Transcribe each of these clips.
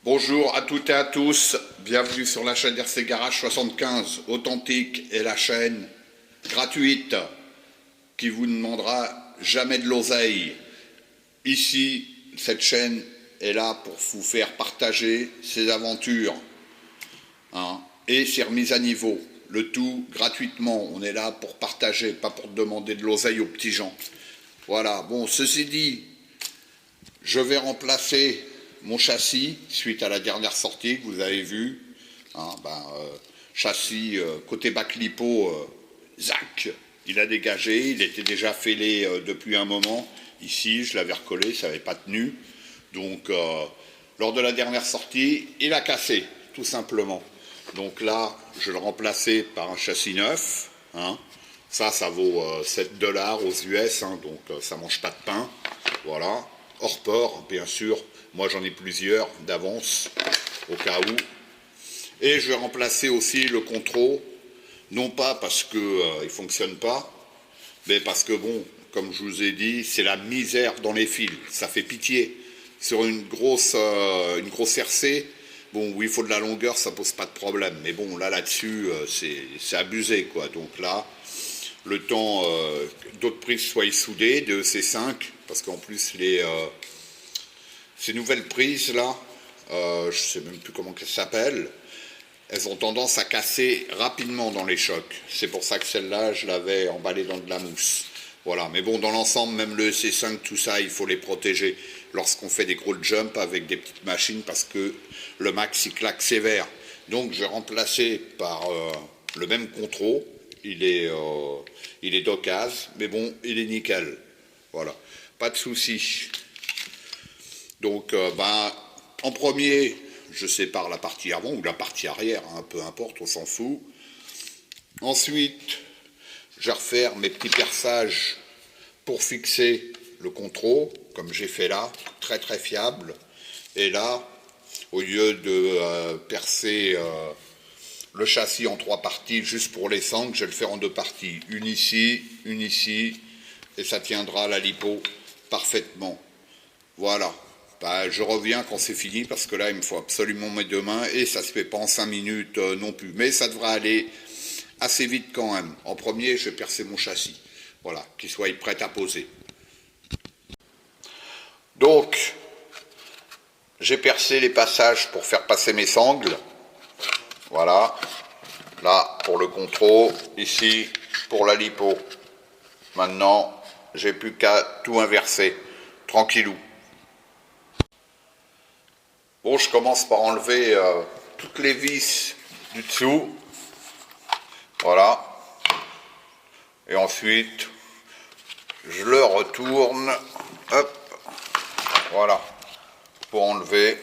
Bonjour à toutes et à tous, bienvenue sur la chaîne RC Garage 75, authentique, et la chaîne gratuite qui vous ne demandera jamais de l'oseille. Ici, cette chaîne est là pour vous faire partager ses aventures et ses remises à niveau. Le tout gratuitement, on est là pour partager, pas pour demander de l'oseille aux petits gens. Voilà, bon, ceci dit, je vais remplacer mon châssis suite à la dernière sortie que vous avez vue. Châssis côté bac-lipo, zac, il a dégagé, il était déjà fêlé depuis un moment. Ici, je l'avais recollé, ça n'avait pas tenu. Donc, lors de la dernière sortie, il a cassé, tout simplement. Donc là, je le remplaçais par un châssis neuf. Ça vaut 7 $ aux US, donc ça mange pas de pain. Voilà, hors port, bien sûr. Moi, j'en ai plusieurs d'avance, au cas où. Et je vais remplacer aussi le contrôle, non pas parce qu'il ne fonctionne pas, mais parce que, bon, comme je vous ai dit, c'est la misère dans les fils. Ça fait pitié. Sur une grosse RC, bon, où il faut de la longueur, ça pose pas de problème. Mais bon, là-dessus, c'est abusé, quoi. Donc là, le temps d'autres prises soient soudées, de EC5, parce qu'en plus, ces nouvelles prises là, je ne sais même plus comment elles s'appellent, elles ont tendance à casser rapidement dans les chocs. C'est pour ça que celle-là, je l'avais emballée dans de la mousse. Voilà, mais bon, dans l'ensemble, même le EC5, tout ça, il faut les protéger lorsqu'on fait des gros jumps avec des petites machines, parce que le max, il claque sévère. Donc, je vais remplacer par le même contrôle. Il est d'occasion, mais bon, il est nickel. Voilà, pas de souci. Donc, en premier, je sépare la partie avant ou la partie arrière, peu importe, on s'en fout. Ensuite, je vais refaire mes petits perçages pour fixer le contrôle, comme j'ai fait là, très très fiable. Et là, au lieu de percer le châssis en 3 parties juste pour les sangles, je vais le faire en 2 parties. Une ici, et ça tiendra à la lipo parfaitement. Voilà. Je reviens quand c'est fini, parce que là, il me faut absolument mes 2 mains, et ça ne se fait pas en 5 minutes non plus. Mais ça devrait aller assez vite quand même. En premier, je vais percer mon châssis. Voilà, qu'il soit prêt à poser. Donc, j'ai percé les passages pour faire passer mes sangles. Voilà. Là, pour le contrôle. Ici, pour la lipo. Maintenant, j'ai plus qu'à tout inverser. Tranquillou. Bon, je commence par enlever toutes les vis du dessous. Voilà. Et ensuite, je le retourne. Hop. Voilà. Pour enlever,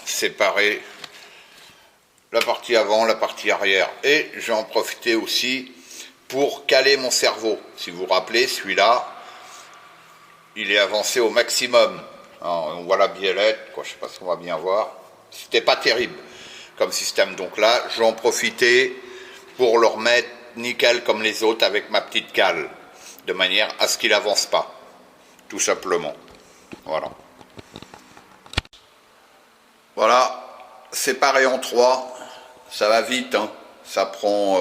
séparer la partie avant, la partie arrière. Et je vais en profiter aussi pour caler mon cerveau. Si vous vous rappelez, celui-là, il est avancé au maximum. On voit la biellette, je ne sais pas si on va bien voir. C'était pas terrible comme système. Donc là, je vais en profiter pour le remettre nickel comme les autres avec ma petite cale, de manière à ce qu'il avance pas, tout simplement. Voilà. Voilà, séparé en 3, ça va vite, ça prend,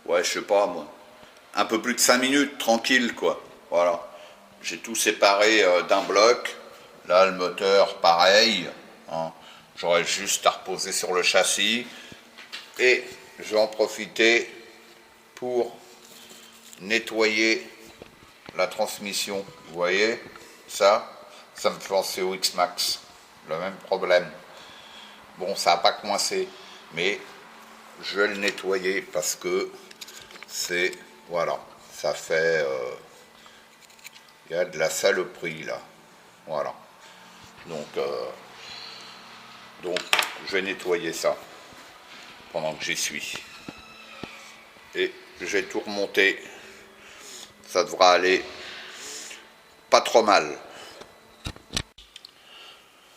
je sais pas moi, un peu plus de 5 minutes, tranquille, quoi. Voilà. J'ai tout séparé d'un bloc. Là, le moteur, pareil. J'aurais juste à reposer sur le châssis. Et je vais en profiter pour nettoyer la transmission. Vous voyez, ça me fait penser au X-Max. Le même problème. Bon, ça n'a pas coincé, mais je vais le nettoyer parce que c'est, voilà, ça fait... il y a de la saloperie là, voilà. Donc, je vais nettoyer ça pendant que j'y suis. Et je vais tout remonter. Ça devra aller pas trop mal.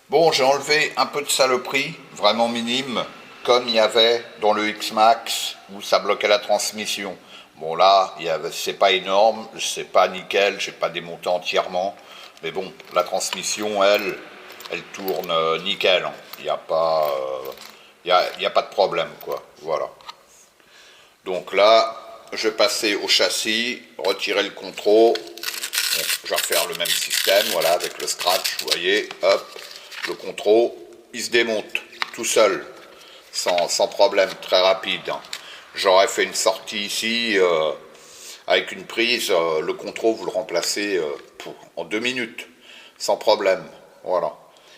Bon, j'ai enlevé un peu de saloperie, vraiment minime, comme il y avait dans le X-Max où ça bloquait la transmission. Bon là, c'est pas énorme, c'est pas nickel, j'ai pas démonté entièrement, mais bon, la transmission, elle, elle tourne nickel, hein. Il n'y a pas, il y a pas de problème, quoi. Voilà. Donc là, je vais passer au châssis, retirer le contrôle. Bon, je vais refaire le même système, voilà, avec le scratch, vous voyez, hop, le contrôle, il se démonte tout seul, sans problème, très rapide, hein. J'aurais fait une sortie ici, avec une prise, le contrôle, vous le remplacez en 2 minutes, sans problème, voilà.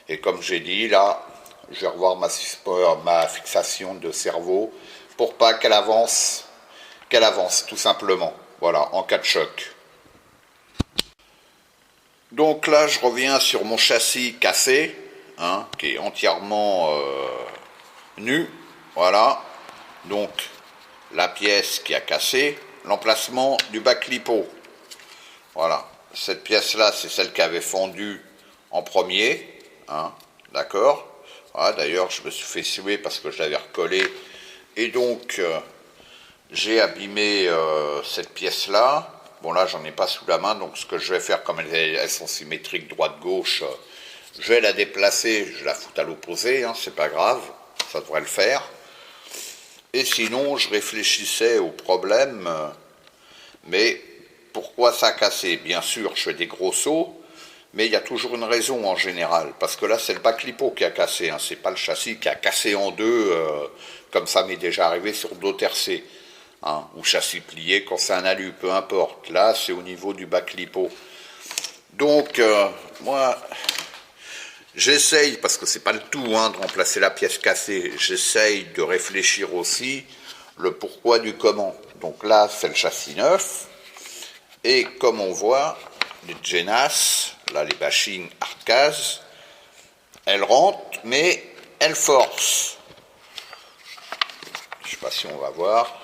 Et comme j'ai dit, là, je vais revoir ma fixation de cerveau, pour pas qu'elle avance, tout simplement, voilà, en cas de choc. Donc là, je reviens sur mon châssis cassé, hein, qui est entièrement nu, voilà. Donc, la pièce qui a cassé, l'emplacement du bac lipo. Voilà, cette pièce-là, c'est celle qui avait fondu en premier, hein, d'accord. Voilà, d'ailleurs, je me suis fait suer parce que je l'avais recollé, et donc, j'ai abîmé cette pièce-là. Bon, là, j'en ai pas sous la main, donc ce que je vais faire, comme elles sont symétriques droite-gauche, je vais la déplacer, je la fous à l'opposé, hein, c'est pas grave, ça devrait le faire. Et sinon, je réfléchissais au problème, mais pourquoi ça a cassé? Bien sûr, je fais des gros sauts, mais il y a toujours une raison en général, parce que là, c'est le bac lipo qui a cassé, hein, c'est pas le châssis qui a cassé en deux, comme ça m'est déjà arrivé sur d'autres RC. Hein, ou châssis plié quand c'est un alu, peu importe. Là, c'est au niveau du bac lipo. Donc, moi, j'essaye, parce que c'est pas le tout, hein, de remplacer la pièce cassée, j'essaye de réfléchir aussi le pourquoi du comment. Donc là, c'est le châssis neuf, et comme on voit, les Genas, là, les bashing Arcaz, elles rentrent, mais elles forcent. Je sais pas si on va voir.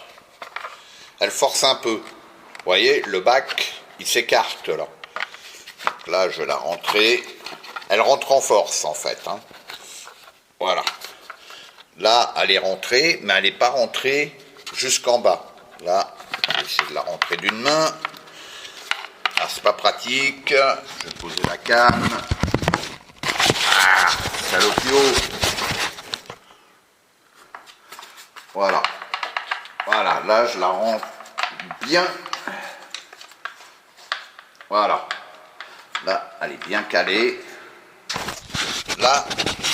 Elle force un peu. Vous voyez, le bac, il s'écarte là. Donc là, je vais la rentrer. Elle rentre en force, en fait, hein. Voilà. Là, elle est rentrée, mais elle n'est pas rentrée jusqu'en bas. Là, je vais essayer de la rentrer d'une main. Ah, c'est pas pratique. Je vais poser la canne. Ah, salopio. Voilà. Voilà, là je la rentre bien. Voilà. Là, elle est bien calée. Là,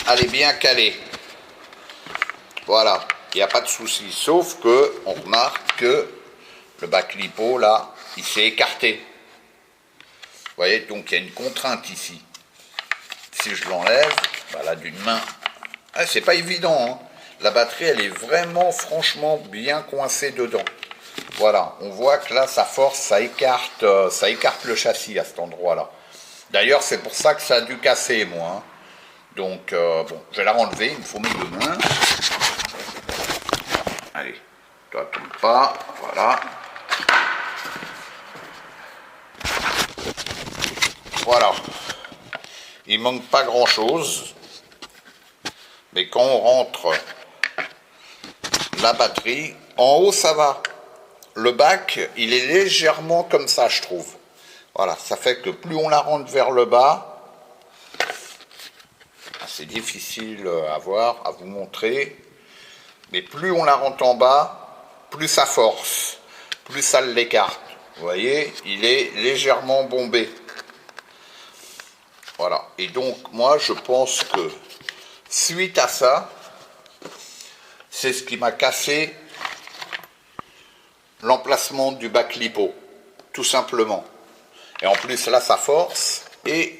elle est bien calée. Voilà, il n'y a pas de souci. Sauf que on remarque que le bac lipo, là, il s'est écarté. Vous voyez, donc il y a une contrainte ici. Si je l'enlève, voilà, d'une main. Ah, c'est pas évident, hein. La batterie, elle est vraiment, franchement, bien coincée dedans. Voilà, on voit que là, ça force, ça écarte le châssis à cet endroit-là. D'ailleurs, c'est pour ça que ça a dû casser, moi, hein. Donc, bon, je vais la renlever, il me faut mes 2 mains. Allez, toi, tombe pas, voilà. Voilà. Il manque pas grand-chose. Mais quand on rentre la batterie, en haut ça va. Le bac, il est légèrement comme ça, je trouve. Voilà, ça fait que plus on la rentre vers le bas, c'est difficile à voir, à vous montrer, mais plus on la rentre en bas, plus ça force, plus ça l'écarte. Vous voyez, il est légèrement bombé. Voilà, et donc moi je pense que suite à ça, c'est ce qui m'a cassé l'emplacement du bac lipo, tout simplement. Et en plus là ça force, et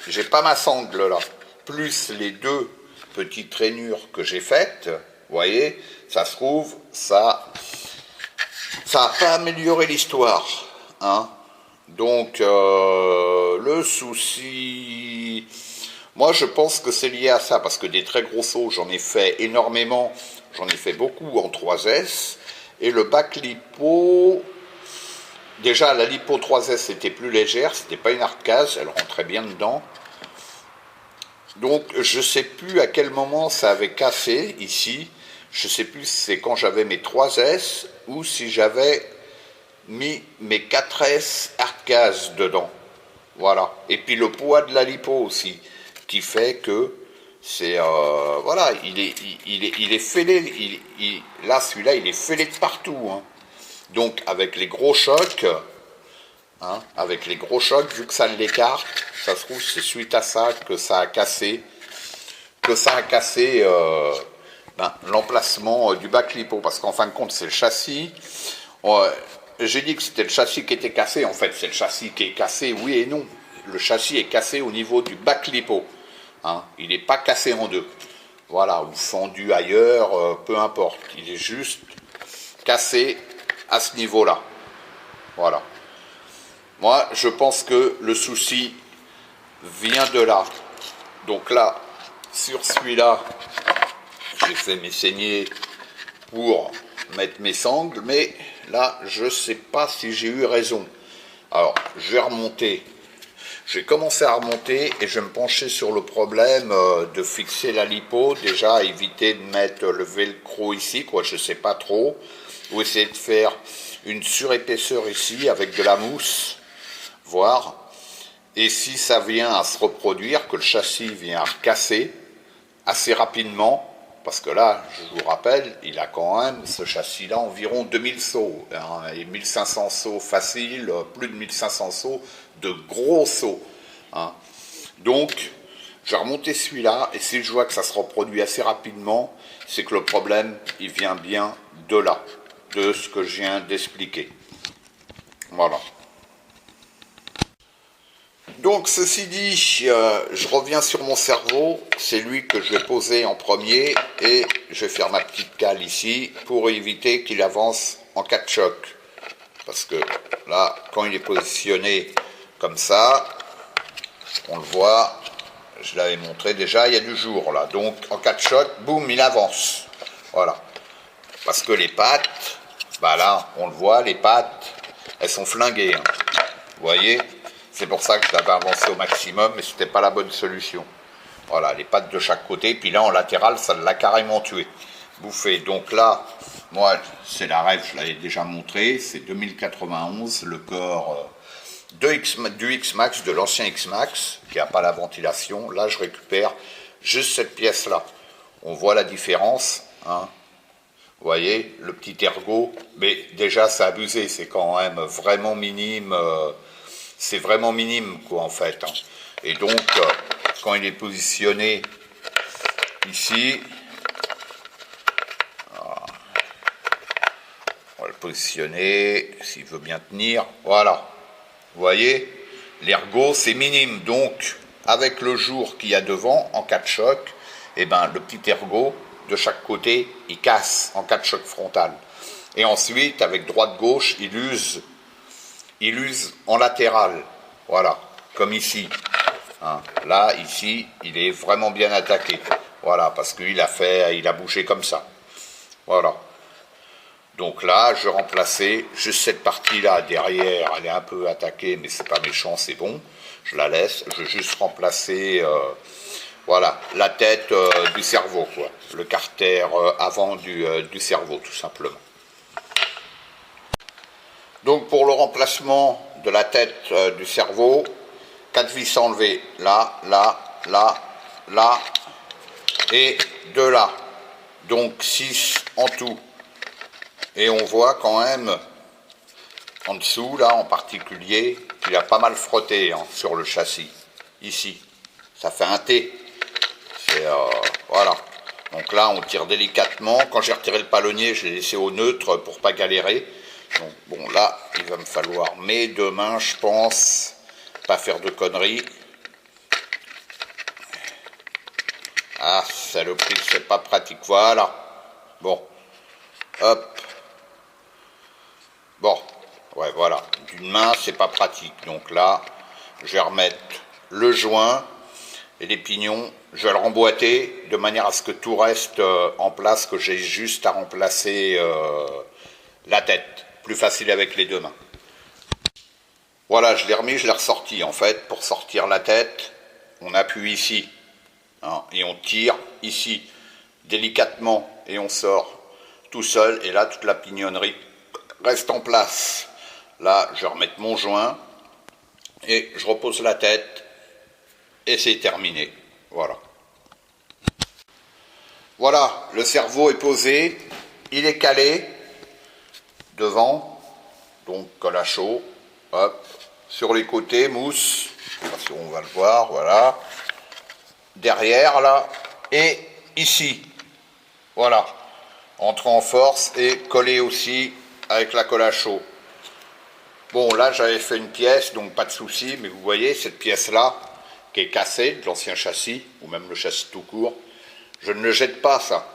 j'ai pas ma sangle là, plus les 2 petites rainures que j'ai faites, vous voyez, ça se trouve, ça n'a pas amélioré l'histoire, hein. Donc le souci, moi je pense que c'est lié à ça, parce que des très gros sauts, j'en ai fait énormément, j'en ai fait beaucoup en 3S, et le bac lipo, déjà la lipo 3S était plus légère, c'était pas une Arcaz, elle rentrait bien dedans. Donc je sais plus à quel moment ça avait cassé ici, je sais plus si c'est quand j'avais mes 3S ou si j'avais mis mes 4S Arcaz dedans. Voilà. Et puis le poids de la lipo aussi, qui fait que c'est voilà, il est fêlé, là celui-là il est fêlé de partout, hein. Donc avec les gros chocs, hein, avec les gros chocs, vu que ça l'écarte, ça se trouve c'est suite à ça que ça a cassé, l'emplacement du bas clipot, parce qu'en fin de compte c'est le châssis. J'ai dit que c'était le châssis qui était cassé, en fait c'est le châssis qui est cassé, oui et non. Le châssis est cassé au niveau du bas clipot, hein. Il n'est pas cassé en deux, voilà, ou fendu ailleurs, peu importe, il est juste cassé à ce niveau-là, voilà. Moi je pense que le souci vient de là. Donc là, sur celui-là, j'ai fait mes saignées pour mettre mes sangles, mais là, je ne sais pas si j'ai eu raison. Alors, je vais remonter. J'ai commencé à remonter et je vais me pencher sur le problème de fixer la lipo. Déjà, éviter de mettre le velcro ici, quoi, je ne sais pas trop. Ou essayer de faire une surépaisseur ici avec de la mousse, voir. Et si ça vient à se reproduire, que le châssis vient à casser assez rapidement, parce que là, je vous rappelle, il a quand même, ce châssis-là, environ 2000 sauts, hein, et 1500 sauts faciles, plus de 1500 sauts, de gros sauts, hein. Donc, je vais remonter celui-là, et si je vois que ça se reproduit assez rapidement, c'est que le problème, il vient bien de là, de ce que je viens d'expliquer. Voilà. Donc ceci dit, je reviens sur mon cerveau, c'est lui que je vais poser en premier et je vais faire ma petite cale ici pour éviter qu'il avance en cas de choc. Parce que là, quand il est positionné comme ça, on le voit, je l'avais montré déjà, il y a du jour là. Donc en cas de choc, boum, il avance. Voilà. Parce que les pattes, bah là, on le voit, les pattes, elles sont flinguées, hein. Vous voyez ? C'est pour ça que je l'avais avancé au maximum, mais ce n'était pas la bonne solution. Voilà, les pattes de chaque côté, puis là en latéral, ça l'a carrément tué, bouffé. Donc là, moi, c'est la rêve, je l'avais déjà montré, c'est 2091, le corps du X-Max, de l'ancien X-Max, qui n'a pas la ventilation. Là, je récupère juste cette pièce-là. On voit la différence, hein. Vous voyez, le petit ergot, mais déjà, c'est abusé, c'est quand même vraiment minime. C'est vraiment minime, quoi, en fait, hein. Et donc, quand il est positionné ici, on va le positionner, s'il veut bien tenir, voilà. Vous voyez, l'ergot, c'est minime. Donc, avec le jour qu'il y a devant, en cas de choc, eh ben, le petit ergot, de chaque côté, il casse en cas de choc frontal. Et ensuite, avec droite-gauche, il use en latéral, voilà, comme ici, hein. Là, ici, il est vraiment bien attaqué, voilà, parce qu'il a bougé comme ça, voilà. Donc là, je remplaçais juste cette partie-là derrière, elle est un peu attaquée, mais c'est pas méchant, c'est bon, je la laisse, je vais juste remplacer, voilà, la tête du cerveau, quoi, le carter avant du cerveau, tout simplement. Donc pour le remplacement de la tête du cerveau, 4 vis enlevées, là, là, là, là, et 2 là. Donc 6 en tout. Et on voit quand même, en dessous, là en particulier, qu'il a pas mal frotté, hein, sur le châssis. Ici, ça fait un T. Voilà. Donc là, on tire délicatement. Quand j'ai retiré le palonnier, je l'ai laissé au neutre pour pas galérer. Donc, bon, là, il va me falloir mes 2 mains, je pense, pas faire de conneries. Ah, saloperie, c'est pas pratique, voilà. Bon, hop. Bon, ouais, voilà. D'une main, c'est pas pratique. Donc là, je vais remettre le joint et les pignons. Je vais le remboîter de manière à ce que tout reste en place, que j'ai juste à remplacer la tête. Plus facile avec les 2 mains. Voilà, je l'ai remis, je l'ai ressorti. En fait, pour sortir la tête, on appuie ici, hein, et on tire ici, délicatement, et on sort tout seul. Et là, toute la pignonnerie reste en place. Là, je vais remettre mon joint, et je repose la tête, et c'est terminé. Voilà. Voilà, le cerveau est posé, il est calé devant, donc colle à chaud, hop, sur les côtés, mousse, je sais pas si on va le voir, voilà, derrière là, et ici, voilà, entrée en force et collé aussi avec la colle à chaud. Bon, là j'avais fait une pièce, donc pas de souci, mais vous voyez cette pièce-là, qui est cassée, de l'ancien châssis, ou même le châssis tout court, je ne le jette pas ça.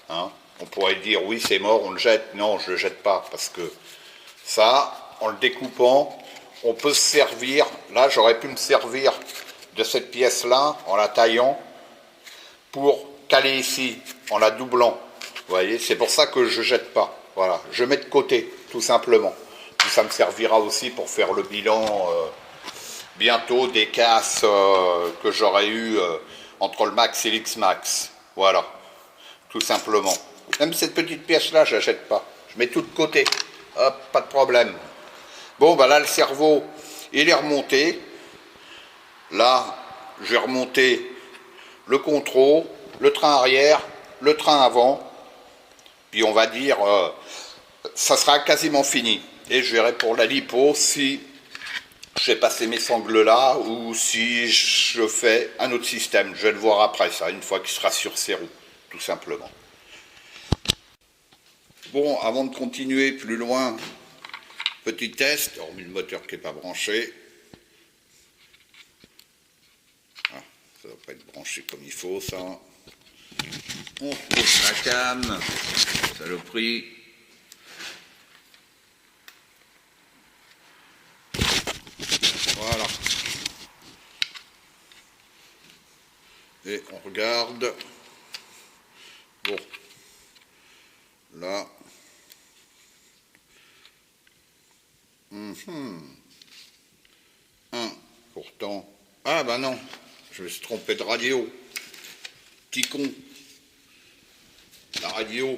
Hein. On pourrait dire oui c'est mort, on le jette. Non, je ne le jette pas, parce que ça, en le découpant, on peut se servir, là j'aurais pu me servir de cette pièce-là, en la taillant, pour caler ici, en la doublant. Vous voyez, c'est pour ça que je ne jette pas. Voilà, je mets de côté, tout simplement. Puis ça me servira aussi pour faire le bilan bientôt des casses que j'aurais eu entre le Max et l'X-Max. Voilà, tout simplement. Même cette petite pièce-là, je ne la jette pas. Je mets tout de côté. Hop, pas de problème. Bon, ben là, le cerveau, il est remonté. Là, j'ai remonté le contrôle, le train arrière, le train avant. Puis on va dire, ça sera quasiment fini. Et je verrai pour la lipo si je fais passer mes sangles là ou si je fais un autre système. Je vais le voir après ça, une fois qu'il sera sur ses roues, tout simplement. Bon, avant de continuer plus loin, petit test, hormis le moteur qui n'est pas branché. Ah, ça ne va pas être branché comme il faut, ça. On repose la cam, saloperie. Voilà. Et on regarde. Bon. Là. Pourtant. Ah bah non, je me suis trompé de radio. Petit con. La radio.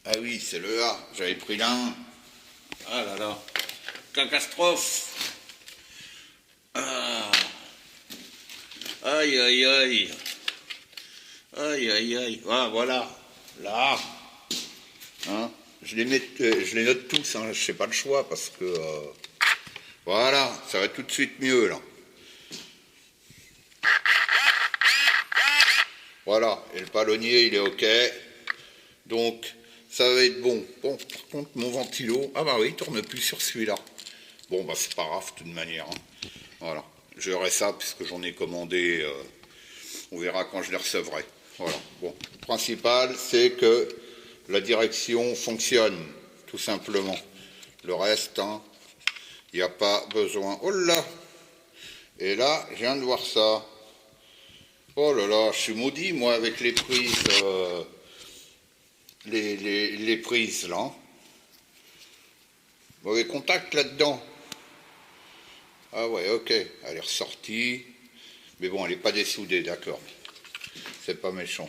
Ah oui, c'est le A. J'avais pris l'un. Ah là là. Catastrophe. Ah. Aïe aïe aïe. Aïe aïe aïe. Ah voilà. Là. Hein, je les note tous, hein, je n'ai pas le choix parce que voilà, ça va tout de suite mieux là. Voilà, et le palonnier il est ok, donc ça va être bon. Bon, par contre mon ventilo, ah bah oui, il tourne plus sur celui-là. Bon bah c'est pas grave de toute manière. Hein. Voilà, je verrai ça puisque j'en ai commandé, on verra quand je les recevrai. Voilà, bon, le principal c'est que la direction fonctionne, tout simplement. Le reste, hein, il n'y a pas besoin. Oh là! Et là, je viens de voir ça. Oh là là, je suis maudit, moi, avec les prises. Les prises, là. Mauvais contact là-dedans. Ah ouais, ok. Elle est ressortie. Mais bon, elle n'est pas dessoudée, d'accord. C'est pas méchant.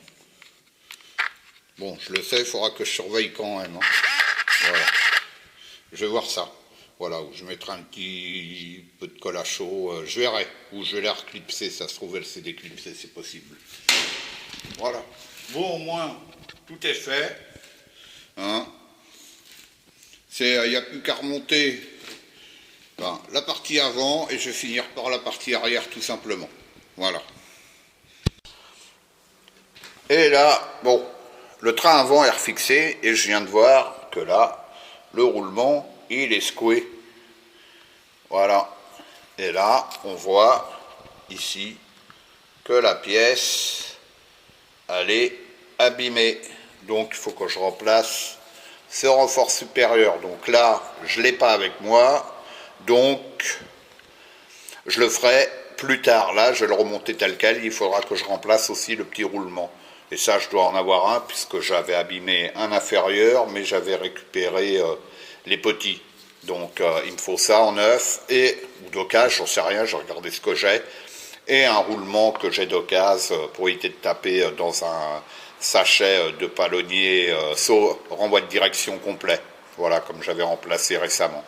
Bon, je le sais, il faudra que je surveille quand même. Hein. Voilà. Je vais voir ça. Voilà, où je mettrai un petit peu de colle à chaud. Je verrai. Ou je vais la reclipser. Ça se trouve, elle s'est déclipsée, c'est possible. Voilà. Bon, au moins, tout est fait. Hein. Il n'y a plus qu'à remonter la partie avant et je vais finir par la partie arrière, tout simplement. Voilà. Et là, bon. Le train avant est refixé et je viens de voir que là, le roulement, il est secoué. Voilà. Et là, on voit ici que la pièce, elle est abîmée. Donc, il faut que je remplace ce renfort supérieur. Donc là, je ne l'ai pas avec moi. Donc, je le ferai plus tard. Là, je vais le remonter tel quel. Il faudra que je remplace aussi le petit roulement. Et ça, je dois en avoir un, puisque j'avais abîmé un inférieur, mais j'avais récupéré les petits. Donc, il me faut ça en neuf, ou d'occasion, j'en sais rien, j'ai regardé ce que j'ai, et un roulement que j'ai d'occasion pour éviter de taper dans un sachet de palonnier renvoi de direction complet. Voilà, comme j'avais remplacé récemment.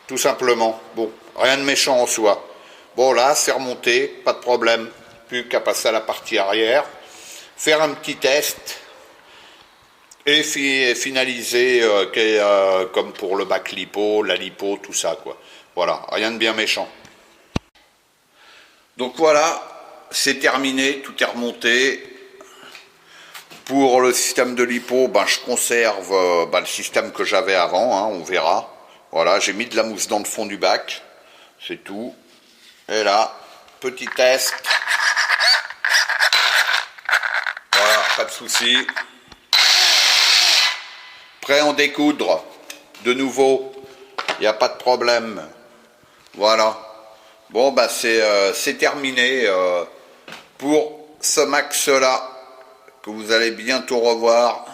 Tout simplement. Bon, rien de méchant en soi. Bon, là, c'est remonté, pas de problème. plus qu'à passer à la partie arrière, faire un petit test et finaliser comme pour le bac lipo, la lipo, tout ça quoi. Voilà, rien de bien méchant. Donc voilà, c'est terminé, tout est remonté. Pour le système de lipo, ben, je conserve le système que j'avais avant, hein, on verra. Voilà, j'ai mis de la mousse dans le fond du bac, c'est tout. Et là, petit test. Voilà, pas de souci. Prêt à en découdre, de nouveau, il n'y a pas de problème. Voilà. Bon, bah c'est terminé pour ce max-là, que vous allez bientôt revoir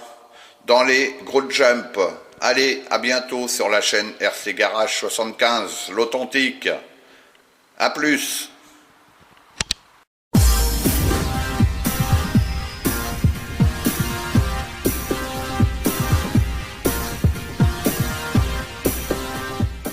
dans les gros jumps. Allez, à bientôt sur la chaîne RC Garage 75, l'authentique. A plus.